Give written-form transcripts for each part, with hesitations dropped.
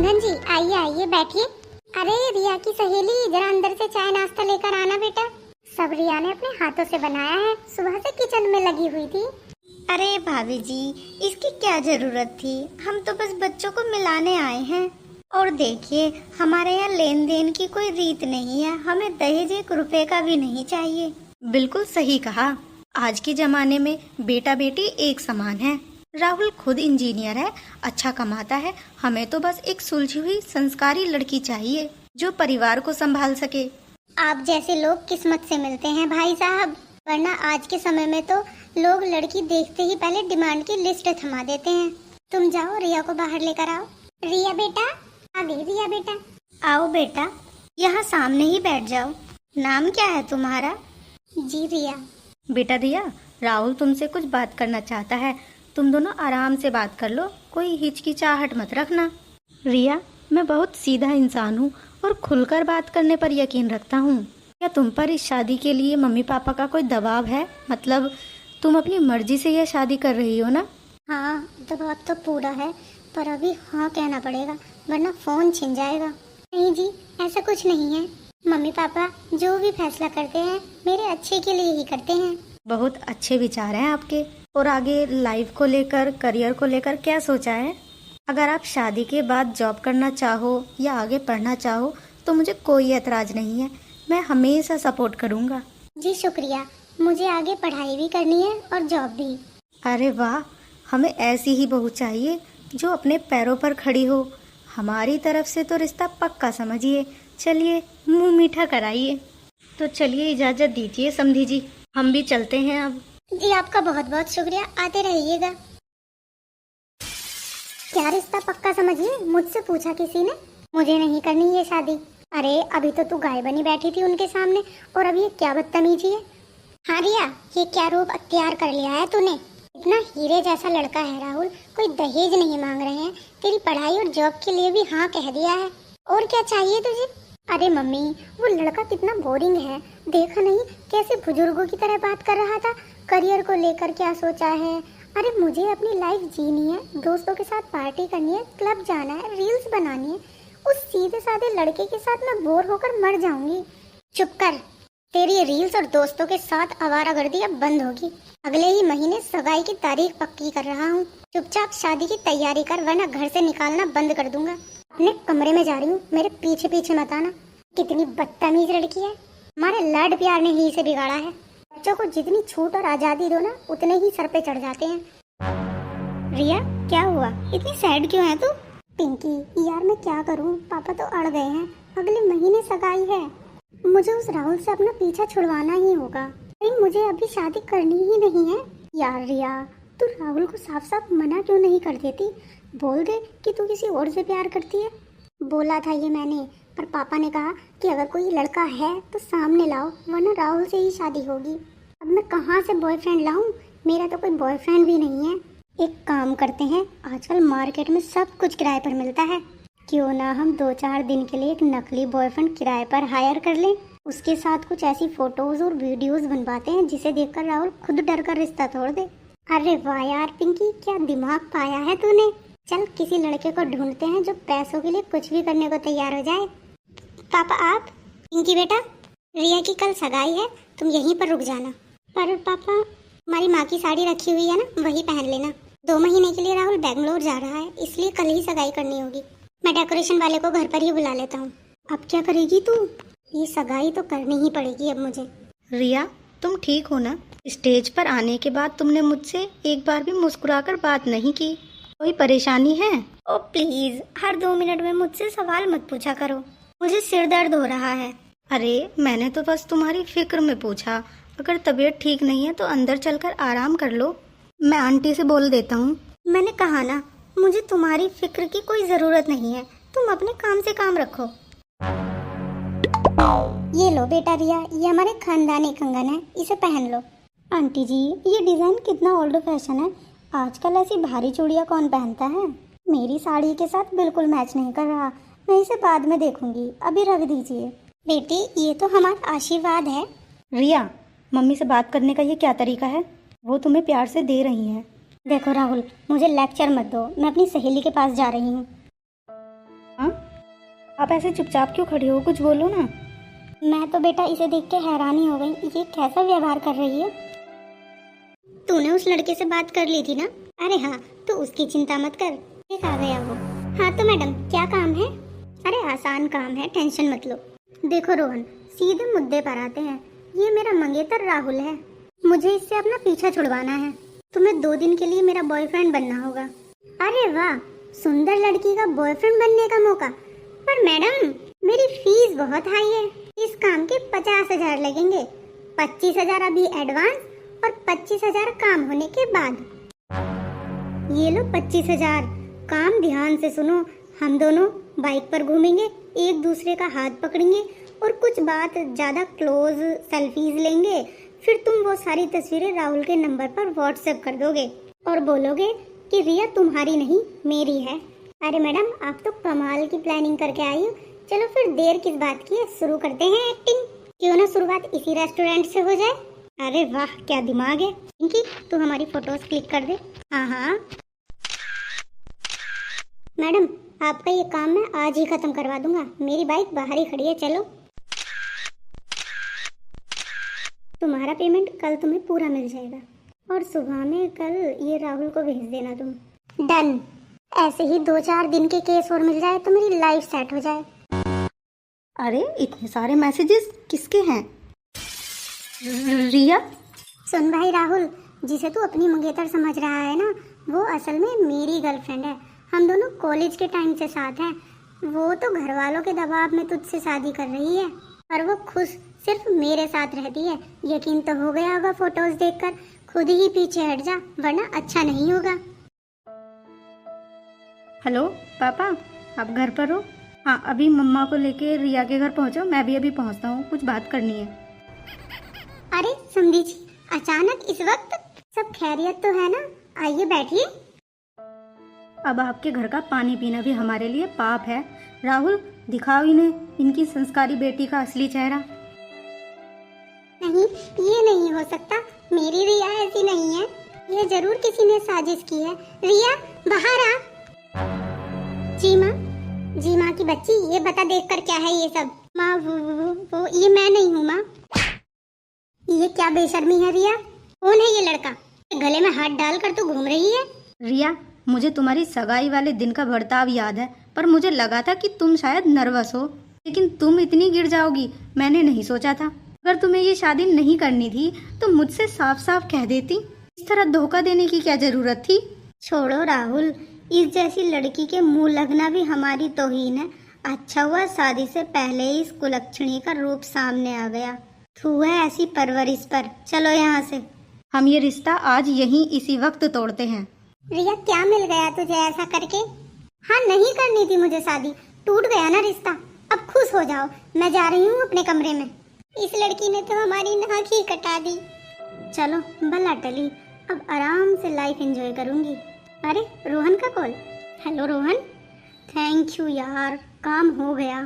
बंधन जी आइए आइए बैठिए। अरे रिया की सहेली, जरा अंदर से चाय नाश्ता लेकर आना बेटा। सब रिया ने अपने हाथों से बनाया है, सुबह से किचन में लगी हुई थी। अरे भाभी जी, इसकी क्या जरूरत थी, हम तो बस बच्चों को मिलाने आए हैं। और देखिए, हमारे यहाँ लेन देन की कोई रीत नहीं है, हमें दहेज 1 रुपए का भी नहीं चाहिए। बिल्कुल सही कहा। आज के जमाने में बेटा बेटी एक समान है। राहुल खुद इंजीनियर है, अच्छा कमाता है। हमें तो बस एक सुलझी हुई संस्कारी लड़की चाहिए जो परिवार को संभाल सके। आप जैसे लोग किस्मत से मिलते हैं भाई साहब, वरना आज के समय में तो लोग लड़की देखते ही पहले डिमांड की लिस्ट थमा देते हैं। तुम जाओ रिया को बाहर लेकर आओ। रिया बेटा, आ गई रिया बेटा। आओ बेटा, यहाँ सामने ही बैठ जाओ। नाम क्या है तुम्हारा? जी रिया। बेटा रिया, राहुल तुमसे कुछ बात करना चाहता है, तुम दोनों आराम से बात कर लो, कोई हिचकिचाहट मत रखना। रिया, मैं बहुत सीधा इंसान हूँ और खुलकर बात करने पर यकीन रखता हूँ। क्या तुम पर इस शादी के लिए मम्मी पापा का कोई दबाव है? मतलब तुम अपनी मर्जी से यह शादी कर रही हो ना? हाँ, दबाव तो पूरा है, पर अभी हाँ कहना पड़ेगा वरना फोन छिन जाएगा। नहीं जी, ऐसा कुछ नहीं है। मम्मी पापा जो भी फैसला करते हैं मेरे अच्छे के लिए ही करते हैं। बहुत अच्छे विचार हैं आपके। और आगे लाइफ को लेकर, करियर को लेकर क्या सोचा है? अगर आप शादी के बाद जॉब करना चाहो या आगे पढ़ना चाहो तो मुझे कोई एतराज नहीं है, मैं हमेशा सपोर्ट करूँगा। जी शुक्रिया, मुझे आगे पढ़ाई भी करनी है और जॉब भी। अरे वाह, हमें ऐसी ही बहू चाहिए जो अपने पैरों पर खड़ी हो। हमारी तरफ से तो रिश्ता पक्का समझिए। चलिए मुंह मीठा कराइए। तो चलिए इजाजत दीजिए समधी जी, हम भी चलते हैं अब। जी आपका बहुत बहुत शुक्रिया, आते रहिएगा। क्या रिश्ता पक्का समझिए? मुझसे पूछा किसी ने? मुझे नहीं करनी ये शादी। अरे अभी तो तू गाय बनी बैठी थी उनके सामने, और अब ये क्या बदतमीजी है। हाँ रिया, ये क्या रूप अख्तियार कर लिया है तूने। इतना हीरे जैसा लड़का है राहुल, कोई दहेज नहीं मांग रहे हैं, तेरी पढ़ाई और जॉब के लिए भी हाँ कह दिया है। और क्या चाहिए तुझे? अरे मम्मी, वो लड़का कितना बोरिंग है, देखा नहीं कैसे बुजुर्गों की तरह बात कर रहा था। करियर को लेकर क्या सोचा है? अरे मुझे अपनी लाइफ जीनी है, दोस्तों के साथ पार्टी करनी है, क्लब जाना है, रील्स बनानी है। उस सीधे साधे लड़के के साथ मैं बोर होकर मर जाऊंगी। चुप कर, तेरी रील्स और दोस्तों के साथ आवारागर्दी अब बंद होगी। अगले ही महीने सगाई की तारीख पक्की कर रहा हूँ। चुपचाप शादी की तैयारी कर, वरना घर से निकालना बंद कर दूंगा। अपने कमरे में जा रही हूँ, मेरे पीछे पीछे मत आना। कितनी बदतमीज लड़की है, हमारे लाड प्यार ने ही इसे बिगाड़ा है। बच्चों को जितनी छूट और आजादी दो ना, उतने ही सर पे चढ़ जाते हैं। रिया, क्या हुआ, इतनी सैड क्यों है तू? पिंकी यार मैं क्या करूँ, पापा तो अड़ गए हैं, अगले महीने सगाई है। मुझे उस राहुल से अपना पीछा छुड़वाना ही होगा, लेकिन मुझे अभी शादी करनी ही नहीं है। यार रिया, तू राहुल को साफ साफ मना क्यों नहीं कर देती? बोल दे कि तू किसी और से प्यार करती है। बोला था ये मैंने, पर पापा ने कहा कि अगर कोई लड़का है तो सामने लाओ, वरना राहुल से ही शादी होगी। अब मैं कहाँ से बॉयफ्रेंड लाऊं? मेरा तो कोई बॉयफ्रेंड भी नहीं है। एक काम करते हैं, आजकल मार्केट में सब कुछ किराए पर मिलता है, क्यों ना हम 2-4 दिन के लिए एक नकली बॉयफ्रेंड किराए पर हायर कर लें। उसके साथ कुछ ऐसी फोटोज और वीडियोस बनवाते हैं जिसे देखकर राहुल खुद डर कर रिश्ता तोड़ दे। अरे वाह यार पिंकी, क्या दिमाग पाया है तूने। चल किसी लड़के को ढूंढते हैं जो पैसों के लिए कुछ भी करने को तैयार हो जाए। पापा आप? पिंकी बेटा, रिया की कल सगाई है, तुम यहीं पर रुक जाना। पर पापा, हमारी माँ की साड़ी रखी हुई है ना, वही पहन लेना। 2 महीने के लिए राहुल बेंगलोर जा रहा है, इसलिए कल ही सगाई करनी होगी। मैं डेकोरेशन वाले को घर पर ही बुला लेता हूँ। अब क्या करेगी तू? ये सगाई तो करनी ही पड़ेगी अब मुझे। रिया, तुम ठीक हो ना? स्टेज पर आने के बाद तुमने मुझसे एक बार भी मुस्कुराकर बात नहीं की, कोई परेशानी है? ओ प्लीज, हर 2 मिनट में मुझसे सवाल मत पूछा करो, मुझे सिर दर्द हो रहा है। अरे मैंने तो बस तुम्हारी फिक्र में पूछा। अगर तबीयत ठीक नहीं है तो अंदर चलकर आराम कर लो, मैं आंटी से बोल देता हूँ। मैंने कहा ना, मुझे तुम्हारी फिक्र की कोई जरूरत नहीं है, तुम अपने काम से काम रखो। ये लो बेटा रिया, ये हमारे खानदानी कंगन है, इसे पहन लो। आंटी जी, ये डिजाइन कितना ओल्ड फैशन है, आजकल ऐसी भारी चूड़ियाँ कौन पहनता है? मेरी साड़ी के साथ बिल्कुल मैच नहीं कर रहा, मैं इसे बाद में देखूंगी, अभी रख दीजिए। बेटी, ये तो हमारा आशीर्वाद है। रिया, मम्मी से बात करने का ये क्या तरीका है? वो तुम्हें प्यार से दे रही हैं। देखो राहुल, मुझे लेक्चर मत दो, मैं अपनी सहेली के पास जा रही हूँ। आप ऐसे चुपचाप क्यों खड़ी हो, कुछ बोलो ना। मैं तो बेटा इसे देख के हैरानी हो गई, ये कैसा व्यवहार कर रही है। तूने उस लड़के से बात कर ली थी ना? अरे हाँ, तो उसकी चिंता मत कर, एक आ गया वो। हाँ तो मैडम क्या काम है? अरे आसान काम है, टेंशन मत लो। देखो रोहन, सीधे मुद्दे पर आते हैं। ये मेरा मंगेतर राहुल है, मुझे इससे अपना पीछा छुड़वाना है। तुम्हें 2 दिन के लिए मेरा बॉयफ्रेंड बनना होगा। अरे वाह, सुंदर लड़की का बॉयफ्रेंड बनने का मौका। पर मैडम मेरी फीस बहुत हाई है, इस काम के 50,000 लगेंगे। 25,000 अभी एडवांस और 25,000 काम होने के बाद। ये लो 25,000। काम ध्यान से सुनो, हम दोनों बाइक पर घूमेंगे, एक दूसरे का हाथ पकड़ेंगे और कुछ बात ज्यादा क्लोज सेल्फीज लेंगे। फिर तुम वो सारी तस्वीरें राहुल के नंबर पर व्हाट्सएप कर दोगे और बोलोगे कि रिया तुम्हारी नहीं मेरी है। अरे मैडम आप तो कमाल की प्लानिंग करके आई हो। चलो फिर देर किस बात की है, शुरू करते हैं एक्टिंग। क्यों ना शुरुआत इसी रेस्टोरेंट से हो जाए। अरे वाह क्या दिमाग है। पिंकी तू हमारी फोटोज क्लिक कर दे। हाँ हाँ मैडम आपका ये काम मैं आज ही खत्म करवा दूंगा, मेरी बाइक बाहर ही खड़ी है, चलो। तुम्हारा पेमेंट कल तुम्हें पूरा मिल जाएगा और सुबह में कल ये राहुल को भेज देना तुम। डन। ऐसे ही 2-4 दिन के केस और मिल जाए तो मेरी लाइफ सेट हो जाए। अरे इतने सारे मैसेजेस किसके हैं? रिया? सुन भाई राहुल, जिसे तू अपनी मंगेतर समझ रहा है ना, वो असल में मेरी गर्लफ्रेंड है। हम दोनों कॉलेज के टाइम से साथ हैं। वो तो घर वालों के दबाव में तुझसे शादी कर रही है, पर वो खुश सिर्फ मेरे साथ रहती है। यकीन तो हो गया होगा फोटोज देखकर। खुद ही पीछे हट जा वरना अच्छा नहीं होगा। हेलो पापा, आप घर पर हो? हाँ, अभी मम्मा को लेके रिया के घर पहुंचो, मैं भी अभी पहुंचता हूँ, कुछ बात करनी है। अरे समधी जी, अचानक इस वक्त? सब खैरियत तो है ना? आइए बैठिए। अब आपके घर का पानी पीना भी हमारे लिए पाप है। राहुल दिखाओ इन्हें इनकी संस्कारी बेटी का असली चेहरा। नहीं, ये नहीं हो सकता। मेरी रिया ऐसी नहीं है, ये जरूर किसी ने साजिश की है। रिया बाहर आ। जी माँ की बच्ची, ये बता देखकर क्या है ये सब? माँ वो ये मैं नहीं हूँ माँ। ये क्या बेशर्मी है रिया? कौन है ये लड़का? गले में हाथ डालकर तू घूम रही है। रिया, मुझे तुम्हारी सगाई वाले दिन का बर्ताव याद है, पर मुझे लगा था कि तुम शायद नर्वस हो, लेकिन तुम इतनी गिर जाओगी मैंने नहीं सोचा था। अगर तुम्हें ये शादी नहीं करनी थी तो मुझसे साफ साफ कह देती। इस तरह धोखा देने की क्या जरूरत थी? छोड़ो राहुल, इस जैसी लड़की के मुंह लगना भी हमारी तौहीन है। अच्छा हुआ शादी से पहले ही इस कुलक्षणी का रूप सामने आ गया। थू है ऐसी परवरिश पर। चलो यहाँ से। हम ये रिश्ता आज यहीं इसी वक्त तोड़ते हैं। रिया क्या मिल गया तुझे ऐसा करके? हाँ, नहीं करनी थी मुझे शादी, टूट गया ना रिश्ता। अब खुश हो जाओ, मैं जा रही हूँ अपने कमरे में। इस लड़की ने तो हमारी नाक ही कटा दी। चलो बला टली, अब आराम से लाइफ एंजॉय करूंगी। अरे रोहन का call. Hello Rohan. Thank you यार, काम हो गया।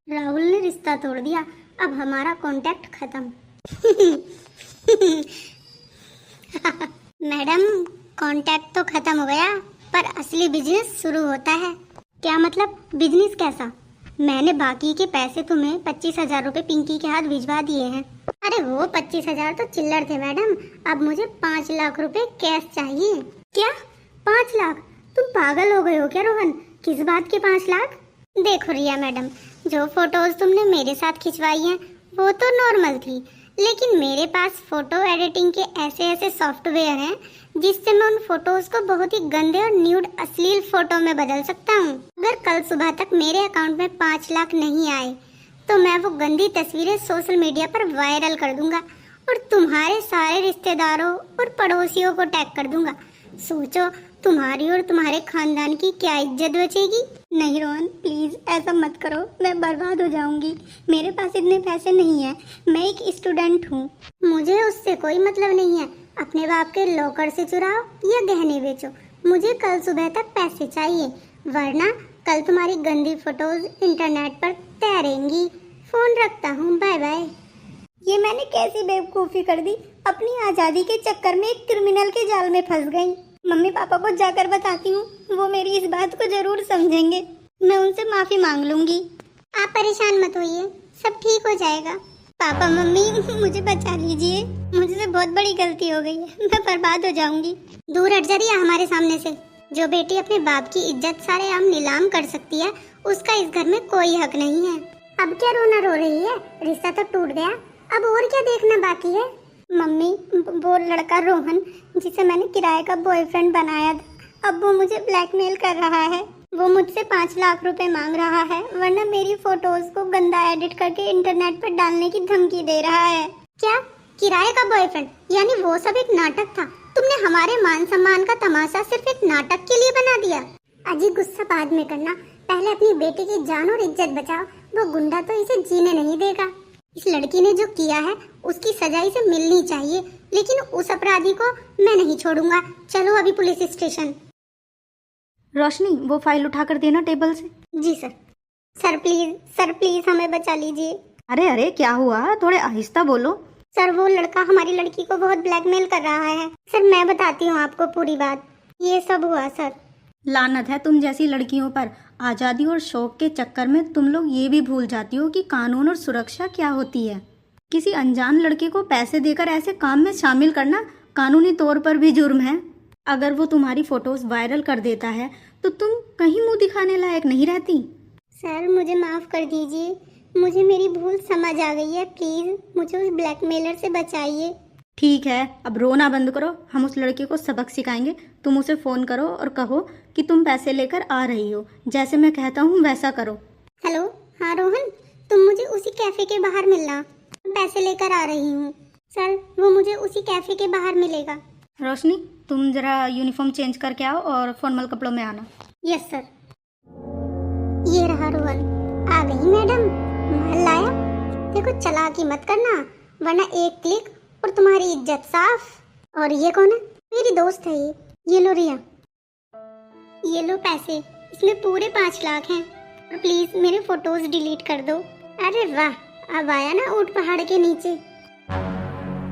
राहुल ने रिश्ता तोड़ दिया, अब हमारा कांटेक्ट खत्म। मैडम कांटेक्ट तो खत्म हो गया, पर असली बिजनेस शुरू होता है। क्या मतलब बिजनेस कैसा? मैंने बाकी के पैसे तुम्हें 25,000 रुपए पिंकी के हाथ भिजवा दिए हैं। अरे वो 25,000 तो चिल्लर थे मैडम, अब मुझे 5 लाख रुपए कैश चाहिए। क्या 5 लाख? तुम पागल हो गए हो क्या रोहन? किस बात के 5 लाख? देखो रिया मैडम, जो फोटोज तुमने मेरे साथ खिंचवाई हैं वो तो नॉर्मल थी, लेकिन मेरे पास फोटो एडिटिंग के ऐसे ऐसे सॉफ्टवेयर हैं जिससे मैं उन फोटोज को बहुत ही गंदे और न्यूड अश्लील फोटो में बदल सकता हूँ। अगर कल सुबह तक मेरे अकाउंट में 5 लाख नहीं आए तो मैं वो गंदी तस्वीरें सोशल मीडिया पर वायरल कर दूंगा और तुम्हारे सारे रिश्तेदारों और पड़ोसियों को टैग कर दूंगा। सोचो तुम्हारी और तुम्हारे खानदान की क्या इज्जत बचेगी। नहीं रोहन प्लीज ऐसा मत करो, मैं बर्बाद हो जाऊंगी। मेरे पास इतने पैसे नहीं है, मैं एक स्टूडेंट हूँ। मुझे उससे कोई मतलब नहीं है, अपने बाप के लॉकर से चुराओ या गहने बेचो, मुझे कल सुबह तक पैसे चाहिए, वरना कल तुम्हारी गंदी फोटोज इंटरनेट पर तैरेंगी। फोन रखता हूँ, बाय बाय। ये मैंने कैसी बेवकूफ़ी कर दी, अपनी आज़ादी के चक्कर में एक क्रिमिनल के जाल में फंस गई। मम्मी पापा को जाकर बताती हूँ, वो मेरी इस बात को जरूर समझेंगे। मैं उनसे माफ़ी मांग लूंगी। आप परेशान मत होइए, सब ठीक हो जाएगा। पापा मम्मी मुझे बचा लीजिए, मुझसे बहुत बड़ी गलती हो गई है, मैं बर्बाद हो जाऊंगी। दूर हट जा रिया हमारे सामने से। जो बेटी अपने बाप की इज्जत सारे आम नीलाम कर सकती है, उसका इस घर में कोई हक नहीं है। अब क्या रोना रो रही है, रिश्ता तो टूट गया, अब और क्या देखना बाकी है। मम्मी वो लड़का रोहन जिसे मैंने किराए का बॉयफ्रेंड बनाया था, अब वो मुझे ब्लैकमेल कर रहा है। वो मुझसे 5 लाख रुपए मांग रहा है, वरना मेरी फोटोज को गंदा एडिट करके इंटरनेट पर डालने की धमकी दे रहा है। क्या किराए का बॉयफ्रेंड? यानी वो सब एक नाटक था? तुमने हमारे मान सम्मान का तमाशा सिर्फ एक नाटक के लिए बना दिया। अजी गुस्सा बाद में करना, पहले अपनी बेटी की जान और इज्जत बचाओ। वो गुंडा तो इसे जीने नहीं देगा। इस लड़की ने जो किया है उसकी सजा इसे मिलनी चाहिए, लेकिन उस अपराधी को मैं नहीं छोड़ूंगा। चलो अभी पुलिस स्टेशन। रोशनी वो फाइल उठाकर देना टेबल से। जी सर। सर प्लीज हमें बचा लीजिए। अरे अरे क्या हुआ, थोड़े आहिस्ता बोलो। सर वो लड़का हमारी लड़की को बहुत ब्लैकमेल कर रहा है। सर मैं बताती हूँ आपको पूरी बात। ये सब हुआ सर। लानत है तुम जैसी लड़कियों पर। आज़ादी और शौक के चक्कर में तुम लोग ये भी भूल जाती हो कि कानून और सुरक्षा क्या होती है। किसी अनजान लड़के को पैसे देकर ऐसे काम में शामिल करना कानूनी तौर पर भी जुर्म है। अगर वो तुम्हारी फोटोज वायरल कर देता है तो तुम कहीं मुंह दिखाने लायक नहीं रहती। सर मुझे माफ कर दीजिए, मुझे मेरी भूल समझ आ गई है। प्लीज मुझे उस ब्लैकमेलर से बचाइए। ठीक है, अब रोना बंद करो, हम उस लड़के को सबक सिखाएंगे। तुम उसे फोन करो और कहो कि तुम पैसे लेकर आ रही हो, जैसे मैं कहता हूँ वैसा करो। हेलो, हाँ रोहन, तुम मुझे उसी कैफे के बाहर मिलना, पैसे लेकर आ रही हूँ। सर वो मुझे उसी कैफे के बाहर मिलेगा। रोशनी तुम जरा यूनिफॉर्म चेंज करके आओ और फॉर्मल कपड़ों में आना। Yes sir. ये रहा रोहन। आ गई मैडम, माल लाया। देखो चालाकी मत करना, वरना एक क्लिक और तुम्हारी इज्जत साफ। और ये कौन है? मेरी दोस्त है ये लो रिया, ये लो पैसे, इसमें पूरे 5 लाख हैं। और प्लीज मेरे फोटोज डिलीट कर दो। अरे वाह, अब आया ना ऊंट पहाड़ के नीचे।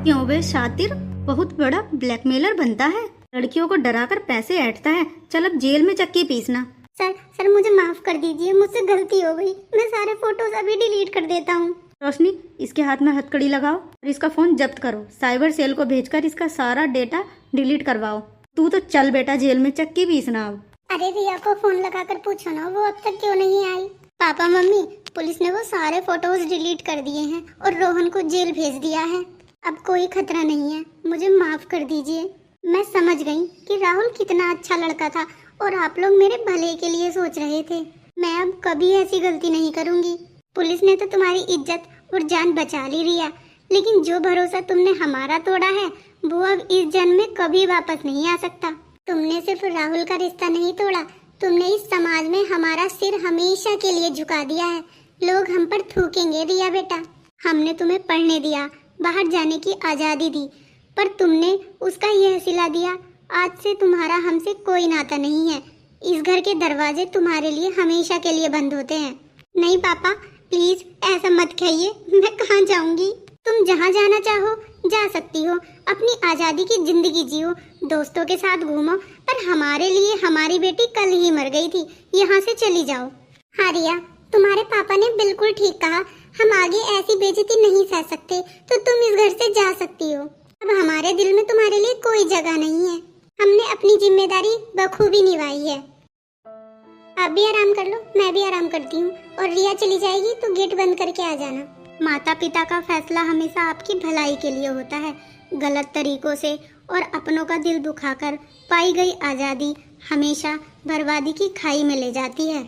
क्यों बे शातिर, बहुत बड़ा ब्लैकमेलर बनता है, लड़कियों को डराकर पैसे ऐंठता है। चल अब जेल में चक्की पीसना। सर मुझे माफ कर दीजिए, मुझसे गलती हो गई। मैं सारे फोटोज अभी डिलीट कर देता हूँ। रोशनी इसके हाथ में हथकड़ी लगाओ और इसका फोन जब्त करो। साइबर सेल को भेजकर इसका सारा डेटा डिलीट करवाओ। तू तो चल बेटा जेल में चक्की पीसना अब। अरे रिया को फोन लगाकर पूछो ना, वो अब तक क्यों नहीं आई। पापा मम्मी, पुलिस ने वो सारे फोटोज डिलीट कर दिए हैं और रोहन को जेल भेज दिया है। अब कोई खतरा नहीं है, मुझे माफ कर दीजिए। मैं समझ गई कि राहुल कितना अच्छा लड़का था और आप लोग मेरे भले के लिए सोच रहे थे। मैं अब कभी ऐसी गलती नहीं करूंगी। पुलिस ने तो तुम्हारी इज्जत और जान बचा ली रिया, लेकिन जो भरोसा तुमने हमारा तोड़ा है वो अब इस जन्म में कभी वापस नहीं आ सकता। तुमने सिर्फ राहुल का रिश्ता नहीं तोड़ा, तुमने इस समाज में हमारा सिर हमेशा के लिए झुका दिया है। लोग हम पर थूकेंगे रिया बेटा। हमने तुम्हें पढ़ने दिया, बाहर जाने की आजादी दी, पर तुमने उसका यह सिला दिया। आज से तुम्हारा हमसे कोई नाता नहीं है। इस घर के दरवाजे तुम्हारे लिए हमेशा के लिए बंद होते हैं। नहीं पापा प्लीज ऐसा मत कहिए, मैं कहाँ जाऊंगी? तुम जहाँ जाना चाहो जा सकती हो, अपनी आजादी की जिंदगी जियो, दोस्तों के साथ घूमो, पर हमारे लिए हमारी बेटी कल ही मर गई थी, यहाँ से चली जाओ। हाँ रिया, तुम्हारे पापा ने बिल्कुल ठीक कहा, हम आगे ऐसी बेइज्जती नहीं सह सकते, तो तुम इस घर से जा सकती हो। अब हमारे दिल में तुम्हारे लिए कोई जगह नहीं है। हमने अपनी जिम्मेदारी बखूबी निभाई है। आप भी आराम कर लो, मैं भी आराम करती हूँ, और रिया चली जाएगी तो गेट बंद करके आ जाना। माता पिता का फैसला हमेशा आपकी भलाई के लिए होता है। गलत तरीकों से और अपनों का दिल दुखाकर पाई गई आजादी हमेशा बर्बादी की खाई में ले जाती है।